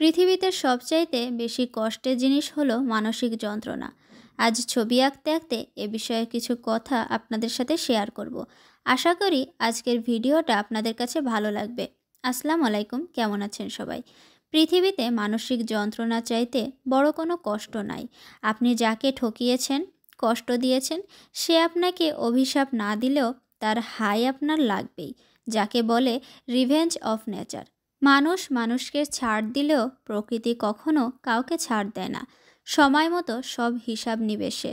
পৃথিবীতে সবচাইতে বেশি কষ্টের জিনিস হলো মানসিক যন্ত্রণা। আজ ছবি আঁকতে আঁকতে এ বিষয়ে কিছু কথা আপনাদের সাথে শেয়ার করব। আশা করি আজকের ভিডিওটা আপনাদের কাছে ভালো লাগবে। আসসালামু আলাইকুম, কেমন আছেন সবাই? পৃথিবীতে মানসিক যন্ত্রণা চাইতে বড় কোনো কষ্ট নাই। আপনি যাকে ঠকিয়েছেন, কষ্ট দিয়েছেন, সে আপনাকে অভিশাপ না দিলেও তার হাই আপনার লাগবেই, যাকে বলে রিভেঞ্জ অফ নেচার। মানুষ মানুষকে ছাড় দিলেও প্রকৃতি কখনো কাউকে ছাড় দেয় না। সময় মতো সব হিসাব নিবে সে।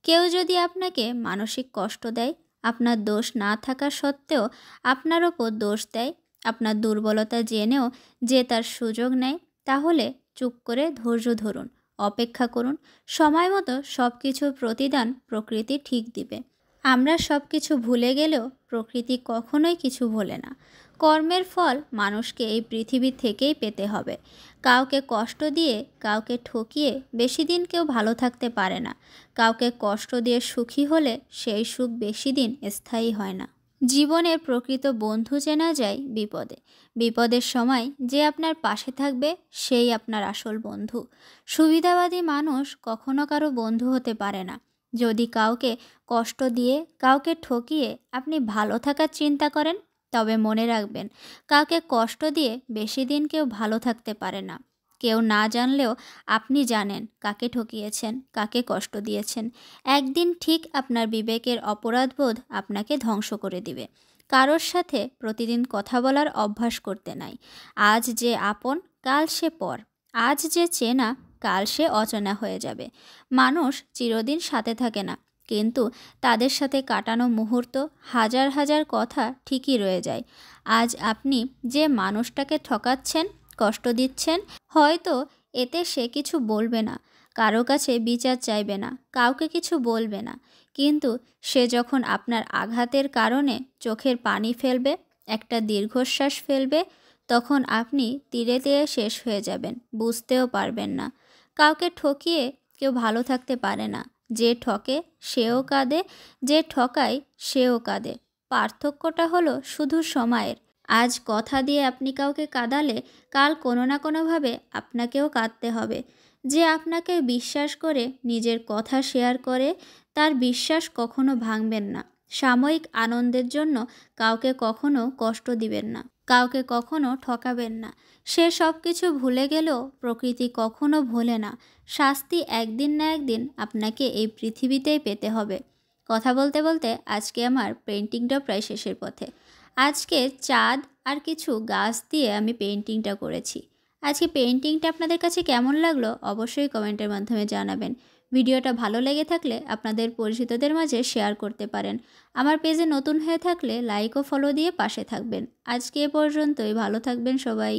কেউ যদি আপনাকে মানসিক কষ্ট দেয়, আপনার দোষ না থাকা সত্ত্বেও আপনার ওপর দোষ দেয়, আপনার দুর্বলতা জেনেও যে তার সুযোগ নেয়, তাহলে চুপ করে ধৈর্য ধরুন, অপেক্ষা করুন। সময় মতো সব কিছুর প্রতিদান প্রকৃতি ঠিক দিবে। আমরা সব কিছু ভুলে গেলেও প্রকৃতি কখনোই কিছু ভোলে না। কর্মের ফল মানুষকে এই পৃথিবী থেকেই পেতে হবে। কাউকে কষ্ট দিয়ে, কাউকে ঠকিয়ে বেশি দিন কেউ ভালো থাকতে পারে না। কাউকে কষ্ট দিয়ে সুখী হলে সেই সুখ বেশি দিন স্থায়ী হয় না। জীবনের প্রকৃত বন্ধু চেনা যায় বিপদে। বিপদের সময় যে আপনার পাশে থাকবে সেই আপনার আসল বন্ধু। সুবিধাবাদী মানুষ কখনো কারো বন্ধু হতে পারে না। যদি কাউকে কষ্ট দিয়ে, কাউকে ঠকিয়ে আপনি ভালো থাকার চিন্তা করেন, তবে মনে রাখবেন, কাউকে কষ্ট দিয়ে বেশি দিন কেউ ভালো থাকতে পারে না। কেউ না জানলেও আপনি জানেন কাকে ঠকিয়েছেন, কাকে কষ্ট দিয়েছেন। একদিন ঠিক আপনার বিবেকের অপরাধবোধ আপনাকে ধ্বংস করে দিবে। কারোর সাথে প্রতিদিন কথা বলার অভ্যাস করতে নাই। আজ যে আপন, কাল সে পর। আজ যে চেনা, কাল সে অচেনা হয়ে যাবে। মানুষ চিরদিন সাথে থাকে না, কিন্তু তাদের সাথে কাটানো মুহূর্ত, হাজার হাজার কথা ঠিকই রয়ে যায়। আজ আপনি যে মানুষটাকে ঠকাচ্ছেন, কষ্ট দিচ্ছেন, হয়তো এতে সে কিছু বলবে না, কারো কাছে বিচার চাইবে না, কাউকে কিছু বলবে না। কিন্তু সে যখন আপনার আঘাতের কারণে চোখের পানি ফেলবে, একটা দীর্ঘশ্বাস ফেলবে, তখন আপনি তীরে তীরে শেষ হয়ে যাবেন, বুঝতেও পারবেন না। কাউকে ঠকিয়ে কেউ ভালো থাকতে পারে না। যে ঠকে সেও কাঁদে, যে ঠকায় সেও কাঁদে। পার্থক্যটা হলো শুধু সময়ের। আজ কথা দিয়ে আপনি কাউকে কাঁদালে কাল কোনো না কোনোভাবে আপনাকেও কাঁদতে হবে। যে আপনাকে বিশ্বাস করে নিজের কথা শেয়ার করে, তার বিশ্বাস কখনো ভাঙবেন না। সাময়িক আনন্দের জন্য কাউকে কখনো কষ্ট দিবেন না, কাউকে কখনো ঠকাবেন না। সে সব কিছু ভুলে গেলেও প্রকৃতি কখনো ভোলে না। শাস্তি একদিন না একদিন আপনাকে এই পৃথিবীতেই পেতে হবে। কথা বলতে বলতে আজকে আমার পেন্টিংটা প্রায় শেষের পথে। আজকে চাঁদ আর কিছু গাছ দিয়ে আমি পেন্টিংটা করেছি। আজকে পেন্টিংটা আপনাদের কাছে কেমন লাগলো অবশ্যই কমেন্টের মাধ্যমে জানাবেন। ভিডিওটা ভালো লেগে থাকলে আপনাদের পরিচিতদের মাঝে শেয়ার করতে পারেন। আমার পেজে নতুন হয়ে থাকলে লাইক ও ফলো দিয়ে পাশে থাকবেন। আজকে এ পর্যন্তই, ভালো থাকবেন সবাই।